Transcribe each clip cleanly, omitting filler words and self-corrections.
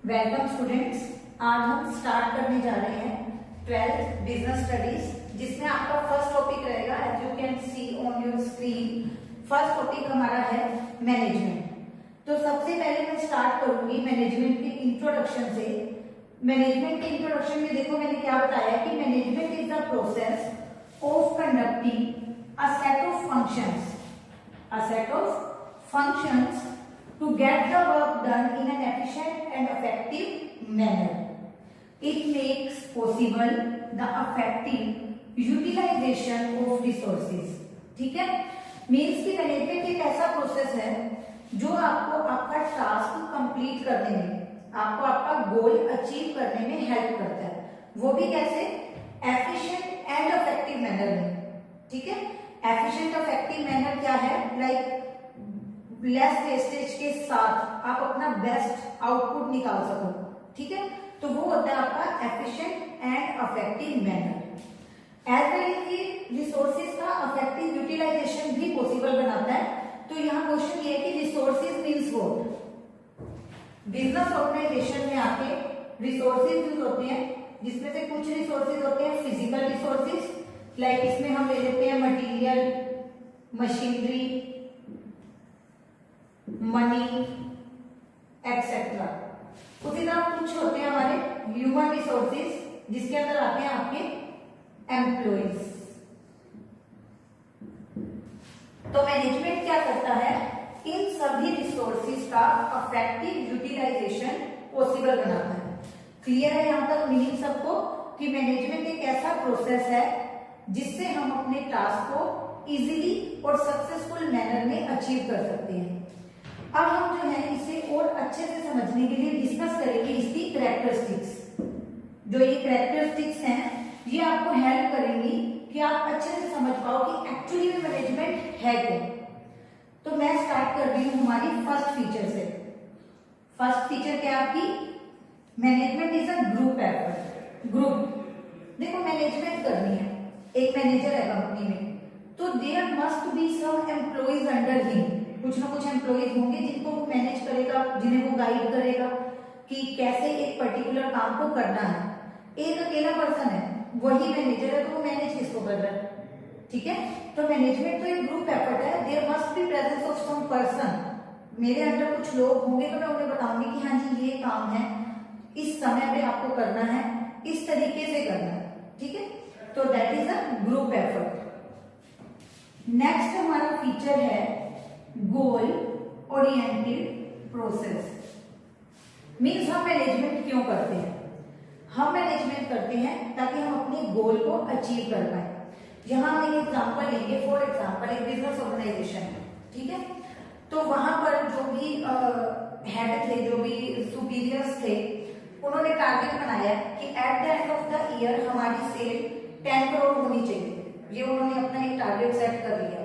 Welcome students, आज हम start करने जा रहे हैं 12th बिजनेस स्टडीज, जिसमें आपका फर्स्ट टॉपिक रहेगा as you can see on your screen. First topic हमारा है मैनेजमेंट। तो सबसे पहले मैं स्टार्ट करूंगी मैनेजमेंट के इंट्रोडक्शन से। मैनेजमेंट के इंट्रोडक्शन में देखो मैंने क्या बताया कि management is the process of conducting a set of functions to get the work done in an efficient and effective manner. It makes possible the effective utilization of resources. ठीक है, means की management एक ऐसा process है जो आपको आपका task complete करने में, आपको आपका गोल अचीव करने में हेल्प करता है। वो भी कैसे? एफिशिएंट एंड इफेक्टिव मैनर में। ठीक है, एफिशिएंट इफेक्टिव मैनर क्या है? लाइक लेस वेस्टेज के साथ आप अपना बेस्ट आउटपुट निकाल सको। ठीक है, तो वो होता है आपका efficient and effective manner. As well as resources का इफेक्टिव यूटिलाइजेशन भी पॉसिबल बनाता है। तो यहाँ क्वेश्चन ये है कि resources means what? Business organization में आके रिसोर्सेज यूज होते हैं, जिसमें से कुछ रिसोर्सेज होते हैं फिजिकल रिसोर्सेज, लाइक इसमें हम ले लेते हैं मटीरियल, मशीनरी, मनी एक्सेट्रा। उसी तरह कुछ होते हैं हमारे ह्यूमन रिसोर्सेज, जिसके अंदर आते हैं आपके एम्प्लॉइज। तो मैनेजमेंट क्या करता है? इन सभी रिसोर्सेज का इफेक्टिव यूटिलाइजेशन पॉसिबल बनाता है। क्लियर है यहाँ तक मीनिंग सबको कि मैनेजमेंट एक ऐसा प्रोसेस है जिससे हम अपने टास्क को इजीली और सक्सेसफुल मैनर में अचीव कर सकते हैं। अब हम जो है इसे और अच्छे से समझने के लिए डिस्कस करेंगे इसकी कैरेक्टरिस्टिक्स। जो ये कैरेक्टरिस्टिक्स हैं ये आपको हेल्प करेंगी कि आप अच्छे से समझ पाओ कि एक्चुअली में मैनेजमेंट है क्या। तो मैं स्टार्ट कर रही हूं हमारी फर्स्ट फीचर से। फर्स्ट फीचर क्या आपकी? Management is a group effort. Group देखो मैनेजमेंट करनी है, एक मैनेजर है कंपनी में, तो there must be some employees under him. कुछ ना कुछ एम्प्लॉइज होंगे जिनको वो मैनेज करेगा, जिन्हें वो गाइड करेगा कि कैसे एक पर्टिकुलर काम को करना है। एक अकेला पर्सन है, वही मैनेजर है, तो वो मैनेज किसको कर रहा है? ठीक है, तो मैनेजमेंट तो एक ग्रुप एफर्ट है। There must be presence of some person. मेरे अंदर कुछ लोग होंगे तो मैं उन्हें बताऊंगी कि हाँ जी ये काम है, इस समय पे आपको करना है, इस तरीके से करना है। ठीक है, तो that is a group effort. Next हमारा फीचर है गोल ओरिएंटेड प्रोसेस। मीन्स हम मैनेजमेंट क्यों करते हैं? हम मैनेजमेंट करते हैं ताकि हम अपने गोल को अचीव कर पाए। यहां हम एक एग्जांपल लेंगे। फॉर एग्जांपल एक बिजनेस ऑर्गेनाइजेशन है, ठीक है, तो वहां पर जो भी हेड थे, जो भी सुपीरियर्स थे, उन्होंने टारगेट बनाया कि at the end of the year हमारी सेल 10 करोड़ होनी चाहिए। ये उन्होंने अपना एक टारगेट सेट कर लिया।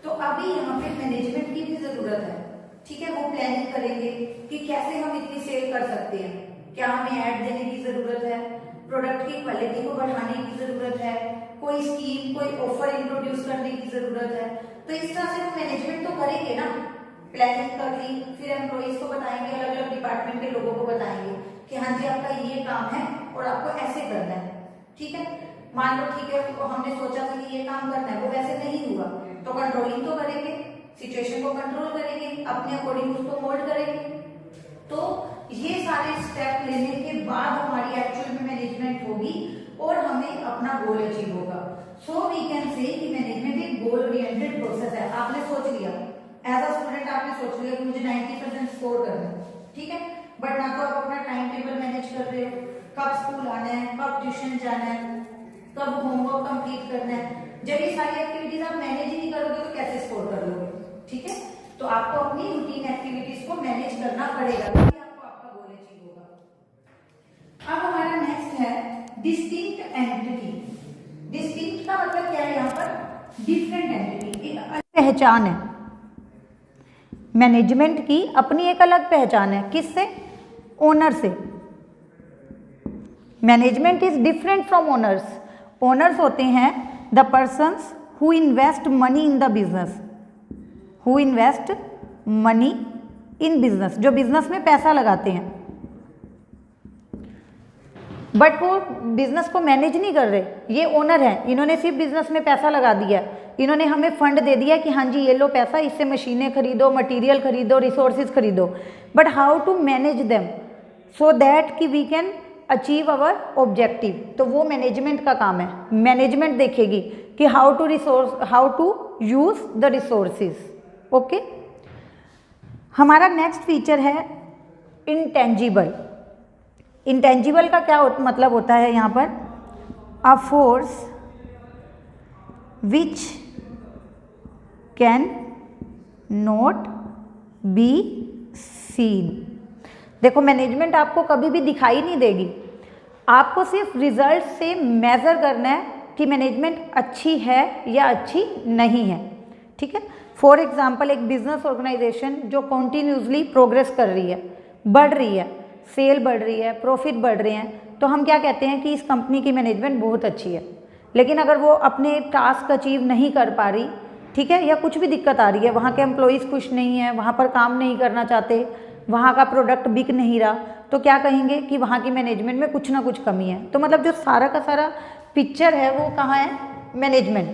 तो अभी यहाँ पे मैनेजमेंट की भी जरूरत है। ठीक है, वो प्लानिंग करेंगे कि कैसे हम इतनी सेल कर सकते हैं, क्या हमें ऐड देने की जरूरत है, प्रोडक्ट की क्वालिटी को बढ़ाने की जरूरत है, कोई स्कीम, कोई ऑफर इंट्रोड्यूस करने की जरूरत है। तो इस तरह से वो मैनेजमेंट तो करेंगे ना। प्लानिंग कर ली, फिर एम्प्लॉइज को बताएंगे, अलग अलग डिपार्टमेंट के लोगों को बताएंगे कि हाँ जी आपका ये काम है और आपको ऐसे करना है। ठीक है, मान लो ठीक है, तो हमने सोचा था कि ये काम करना है, वो वैसे नहीं हुआ, तो कंट्रोलिंग तो करेंगे, सिचुएशन को कंट्रोल करेंगे, अपने अकॉर्डिंग उसको मोल्ड करेंगे। तो ये सारे स्टेप लेने के बाद हमारी एक्चुअल में मैनेजमेंट होगी और हमें अपना गोल अचीव होगा। सो वी कैन से कि मैनेजमेंट एक गोल ओरिएंटेड प्रोसेस है। आपने सोच लिया, एज अ स्टूडेंट आपने सोच लिया कि मुझे 90% स्कोर करना है, ठीक है, बट ना तो आप अपना टाइम टेबल मैनेज कर रहे हो, कब स्कूल आना है, कब ट्यूशन जाना है, कब होमवर्क कंप्लीट करना है। जब ये सारी एक्टिविटीज आप मैनेज ही नहीं करोगे तो कैसे स्कोर कर लोगे? ठीक है, तो आपको अपनी रूटीन एक्टिविटीज को मैनेज करना पड़ेगा, तभी आपको आपका गोल अचीव होगा। अब हमारा नेक्स्ट है डिस्टिंक्ट एंटिटी। डिस्टिंक्ट का मतलब क्या है? यहाँ पर डिफरेंट एंटिटी, एक अलग पहचान है। मैनेजमेंट की अपनी एक अलग पहचान है। किससे? ओनर से। Management is different from owners. Owners होते हैं the persons who invest money in the business, who invest money in business, जो बिजनेस में पैसा लगाते हैं। बट वो बिजनेस को मैनेज नहीं कर रहे, ये ओनर हैं, इन्होंने सिर्फ बिजनेस में पैसा लगा दिया, इन्होंने हमें फंड दे दिया कि हाँ जी ये लो पैसा, इससे मशीनें खरीदो, मटेरियल खरीदो, रिसोर्सेज खरीदो, but how to manage them so that कि we can achieve our objective. तो वो मैनेजमेंट का काम है, मैनेजमेंट देखेगी कि how to use the resources. Okay, हमारा नेक्स्ट फीचर है इंटेंजिबल। इंटेंजिबल का क्या मतलब होता है यहाँ पर, a force which can not be seen. देखो मैनेजमेंट आपको कभी भी दिखाई नहीं देगी, आपको सिर्फ रिजल्ट से मेजर करना है कि मैनेजमेंट अच्छी है या अच्छी नहीं है। ठीक है, फॉर एग्जाम्पल एक बिजनेस ऑर्गेनाइजेशन जो कॉन्टीन्यूसली प्रोग्रेस कर रही है, बढ़ रही है, सेल बढ़ रही है, प्रॉफिट बढ़ रहे हैं, तो हम क्या कहते हैं कि इस कंपनी की मैनेजमेंट बहुत अच्छी है। लेकिन अगर वो अपने टास्क अचीव नहीं कर पा रही, ठीक है, या कुछ भी दिक्कत आ रही है, वहाँ के एम्प्लॉयज़ खुश नहीं है, वहाँ पर काम नहीं करना चाहते, वहाँ का प्रोडक्ट बिक नहीं रहा, तो क्या कहेंगे कि वहाँ की मैनेजमेंट में कुछ ना कुछ कमी है। तो मतलब जो सारा का सारा पिक्चर है वो कहाँ है, मैनेजमेंट।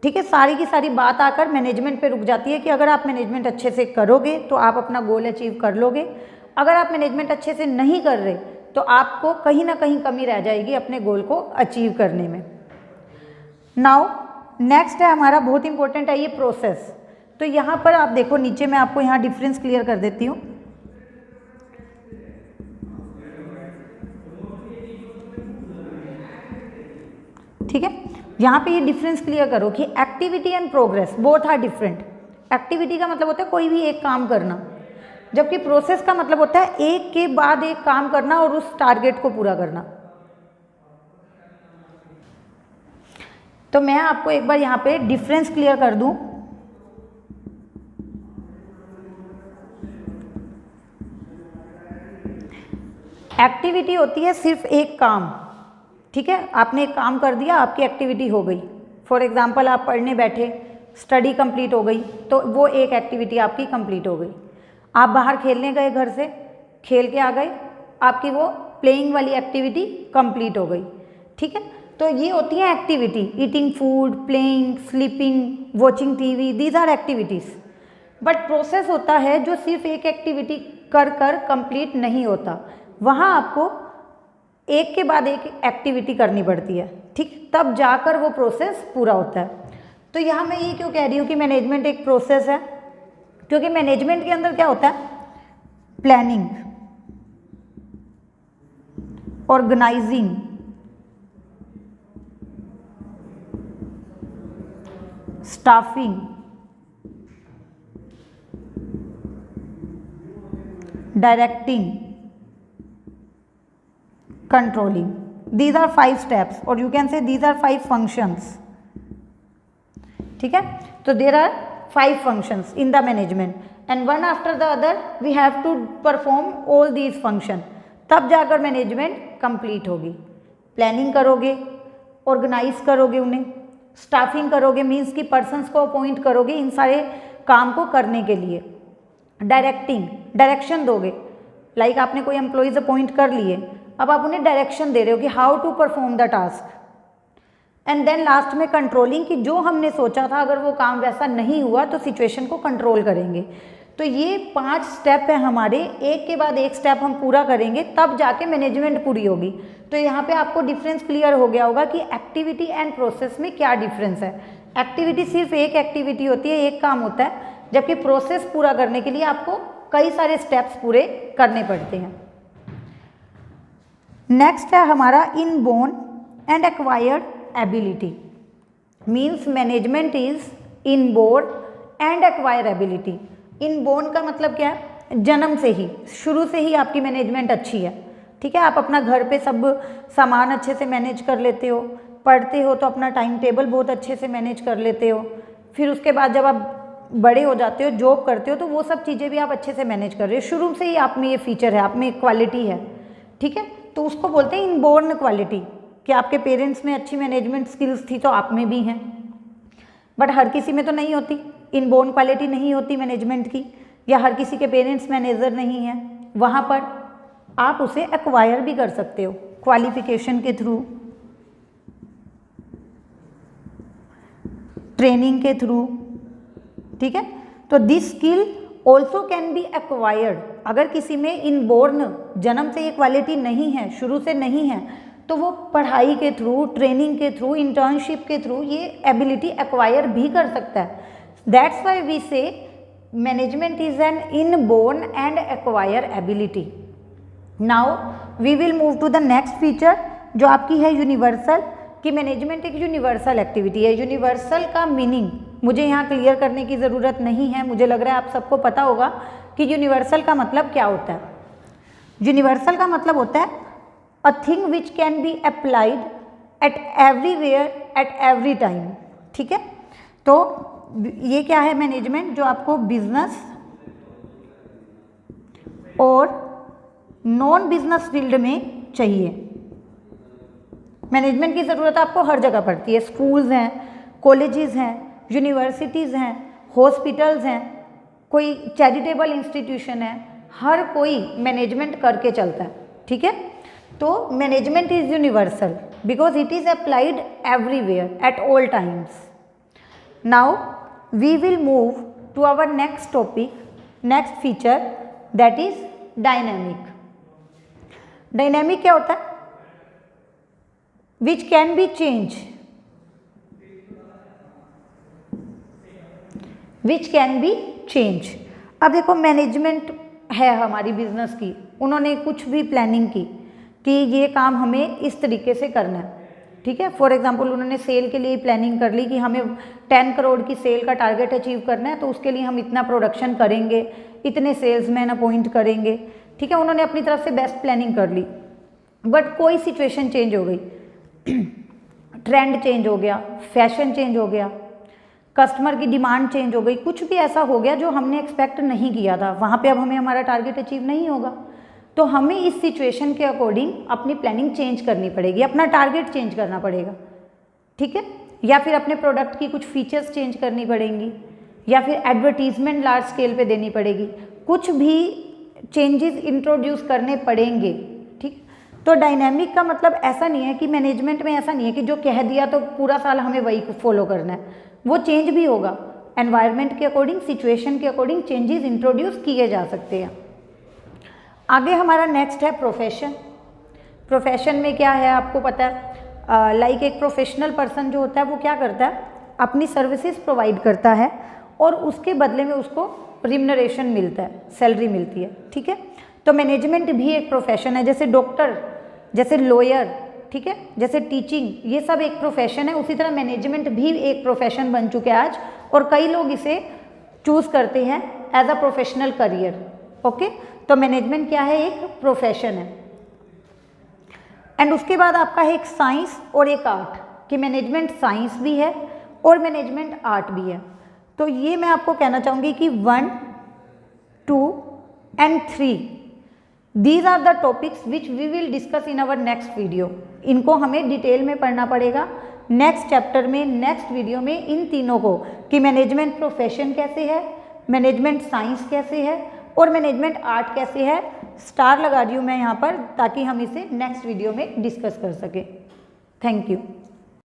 ठीक है, सारी की सारी बात आकर मैनेजमेंट पे रुक जाती है कि अगर आप मैनेजमेंट अच्छे से करोगे तो आप अपना गोल अचीव कर लोगे, अगर आप मैनेजमेंट अच्छे से नहीं कर रहे तो आपको कहीं ना कहीं कमी रह जाएगी अपने गोल को अचीव करने में। नाउ नेक्स्ट है हमारा, बहुत इंपॉर्टेंट है ये प्रोसेस। तो यहाँ पर आप देखो नीचे मैं आपको यहाँ डिफरेंस क्लियर कर देती हूँ। ठीक है, यहाँ पे ये डिफरेंस क्लियर करो कि activity and progress both are different. Activity का मतलब होता है कोई भी एक काम करना, जबकि प्रोसेस का मतलब होता है एक के बाद एक काम करना और उस टारगेट को पूरा करना। तो मैं आपको एक बार यहाँ पे डिफरेंस क्लियर कर दूं। एक्टिविटी होती है सिर्फ एक काम, ठीक है, आपने एक काम कर दिया, आपकी एक्टिविटी हो गई। फॉर एग्जाम्पल आप पढ़ने बैठे, स्टडी कंप्लीट हो गई, तो वो एक एक्टिविटी आपकी कंप्लीट हो गई। आप बाहर खेलने गए, घर से खेल के आ गए, आपकी वो प्लेइंग वाली एक्टिविटी कंप्लीट हो गई। ठीक है, तो ये होती है activity, eating food, playing, sleeping, watching TV, these are activities. But process होता है जो सिर्फ एक एक्टिविटी कर कर कंप्लीट नहीं होता, वहाँ आपको एक के बाद एक एक्टिविटी करनी पड़ती है, ठीक, तब जाकर वो प्रोसेस पूरा होता है। तो यहाँ मैं ये क्यों कह रही हूँ कि मैनेजमेंट एक प्रोसेस है, क्योंकि मैनेजमेंट के अंदर क्या होता है, planning, organising, staffing, directing, controlling. These are 5 steps, or you can say these are 5 functions. ठीक है, तो there are 5 functions in the management and one after the other we have to perform all these functions. तब जाकर management complete होगी। Planning करोगे, organise करोगे उन्हें, staffing करोगे, मीन्स कि पर्सन्स को अपॉइंट करोगे इन सारे काम को करने के लिए। डायरेक्टिंग, डायरेक्शन दोगे, लाइक आपने कोई एम्प्लॉयज़ अपॉइंट कर लिए, अब आप उन्हें डायरेक्शन दे रहे हो कि how to perform the task. And then last में कंट्रोलिंग, कि जो हमने सोचा था अगर वो काम वैसा नहीं हुआ तो सिचुएशन को कंट्रोल करेंगे। तो ये 5 स्टेप है हमारे, एक के बाद एक स्टेप हम पूरा करेंगे तब जाके मैनेजमेंट पूरी होगी। तो यहाँ पे आपको डिफरेंस क्लियर हो गया होगा कि एक्टिविटी एंड प्रोसेस में क्या डिफरेंस है। एक्टिविटी सिर्फ एक एक्टिविटी होती है, एक काम होता है, जबकि प्रोसेस पूरा करने के लिए आपको कई सारे स्टेप्स पूरे करने पड़ते हैं। नेक्स्ट है हमारा inborn and acquired ability. Means management is inborn and acquired ability. Inborn का मतलब क्या है, जन्म से ही, शुरू से ही आपकी मैनेजमेंट अच्छी है। ठीक है, आप अपना घर पे सब सामान अच्छे से मैनेज कर लेते हो, पढ़ते हो तो अपना टाइम टेबल बहुत अच्छे से मैनेज कर लेते हो, फिर उसके बाद जब आप बड़े हो जाते हो, जॉब करते हो, तो वो सब चीज़ें भी आप अच्छे से मैनेज कर रहे हो। शुरू से ही आप में ये फीचर है, आप में एक क्वालिटी है। ठीक है, तो उसको बोलते हैं इनबोर्न क्वालिटी, कि आपके पेरेंट्स में अच्छी मैनेजमेंट स्किल्स थी तो आप में भी हैं। बट हर किसी में तो नहीं होती, इनबोर्न क्वालिटी नहीं होती मैनेजमेंट की, या हर किसी के पेरेंट्स मैनेजर नहीं हैं, वहाँ पर आप उसे एक्वायर भी कर सकते हो क्वालिफिकेशन के थ्रू, ट्रेनिंग के थ्रू, ठीक है। तो this skill also can be acquired. अगर किसी में इनबोर्न जन्म से ये क्वालिटी नहीं है, शुरू से नहीं है, तो वो पढ़ाई के थ्रू, ट्रेनिंग के थ्रू, इंटर्नशिप के थ्रू ये एबिलिटी एक्वायर भी कर सकता है। That's why we say management is an inborn and acquire ability. Now we will move to the next feature जो आपकी है यूनिवर्सल, कि मैनेजमेंट एक यूनिवर्सल एक्टिविटी है। यूनिवर्सल का मीनिंग मुझे यहाँ क्लियर करने की ज़रूरत नहीं है, मुझे लग रहा है आप सबको पता होगा कि यूनिवर्सल का मतलब क्या होता है। यूनिवर्सल का मतलब होता है a thing which can be applied at everywhere at every time, ठीक है। तो ये क्या है मैनेजमेंट, जो आपको बिजनेस और नॉन बिजनेस फील्ड में चाहिए। मैनेजमेंट की ज़रूरत आपको हर जगह पड़ती है, स्कूल्स हैं, कॉलेजेस हैं, यूनिवर्सिटीज़ हैं, हॉस्पिटल्स हैं, कोई चैरिटेबल इंस्टीट्यूशन है, हर कोई मैनेजमेंट करके चलता है, ठीक है। तो management is universal because it is applied everywhere at all times. Now we will move to our next topic, next feature, that is dynamic. Dynamic क्या होता है? Which can be change, which can be change. अब देखो management है हमारी business की, उन्होंने कुछ भी प्लानिंग की कि ये काम हमें इस तरीके से करना है, ठीक है। फॉर एग्जांपल उन्होंने सेल के लिए प्लानिंग कर ली कि हमें 10 करोड़ की सेल का टारगेट अचीव करना है, तो उसके लिए हम इतना प्रोडक्शन करेंगे, इतने सेल्समैन अपॉइंट करेंगे, ठीक है। उन्होंने अपनी तरफ से बेस्ट प्लानिंग कर ली, बट कोई सिचुएशन चेंज हो गई, ट्रेंड चेंज हो गया, फैशन चेंज हो गया, कस्टमर की डिमांड चेंज हो गई, कुछ भी ऐसा हो गया जो हमने एक्सपेक्ट नहीं किया था, वहाँ पे अब हमें हमारा टारगेट अचीव नहीं होगा। तो हमें इस सिचुएशन के अकॉर्डिंग अपनी प्लानिंग चेंज करनी पड़ेगी, अपना टारगेट चेंज करना पड़ेगा, ठीक है। या फिर अपने प्रोडक्ट की कुछ फीचर्स चेंज करनी पड़ेंगी, या फिर एडवर्टीजमेंट लार्ज स्केल पे देनी पड़ेगी, कुछ भी चेंजेस इंट्रोड्यूस करने पड़ेंगे, ठीक। तो डायनेमिक का मतलब ऐसा नहीं है कि मैनेजमेंट में ऐसा नहीं है कि जो कह दिया तो पूरा साल हमें वही फॉलो करना है, वो चेंज भी होगा। एनवायरनमेंट के अकॉर्डिंग, सिचुएशन के अकॉर्डिंग चेंजेस इंट्रोड्यूस किए जा सकते हैं। आगे हमारा नेक्स्ट है प्रोफेशन। प्रोफेशन में क्या है आपको पता है, लाइक एक प्रोफेशनल पर्सन जो होता है वो क्या करता है, अपनी सर्विसेज प्रोवाइड करता है और उसके बदले में उसको रिम्यूनरेशन मिलता है, सैलरी मिलती है, ठीक है। तो मैनेजमेंट भी एक प्रोफेशन है, जैसे डॉक्टर, जैसे लॉयर, ठीक है, जैसे टीचिंग, ये सब एक प्रोफेशन है। उसी तरह मैनेजमेंट भी एक प्रोफेशन बन चुके हैं आज, और कई लोग इसे चूज करते हैं as a professional career, okay. तो मैनेजमेंट क्या है, एक प्रोफेशन है। एंड उसके बाद आपका है एक साइंस और एक आर्ट, कि मैनेजमेंट साइंस भी है और मैनेजमेंट आर्ट भी है। तो ये मैं आपको कहना चाहूँगी कि 1, 2 and 3 these are the topics which we will discuss in our next video। इनको हमें डिटेल में पढ़ना पड़ेगा नेक्स्ट चैप्टर में, नेक्स्ट वीडियो में, इन तीनों को, कि मैनेजमेंट प्रोफेशन कैसे है, मैनेजमेंट साइंस कैसे है और मैनेजमेंट आर्ट कैसे है। स्टार लगा रही हूँ मैं यहाँ पर ताकि हम इसे नेक्स्ट वीडियो में डिस्कस कर सकें। Thank you.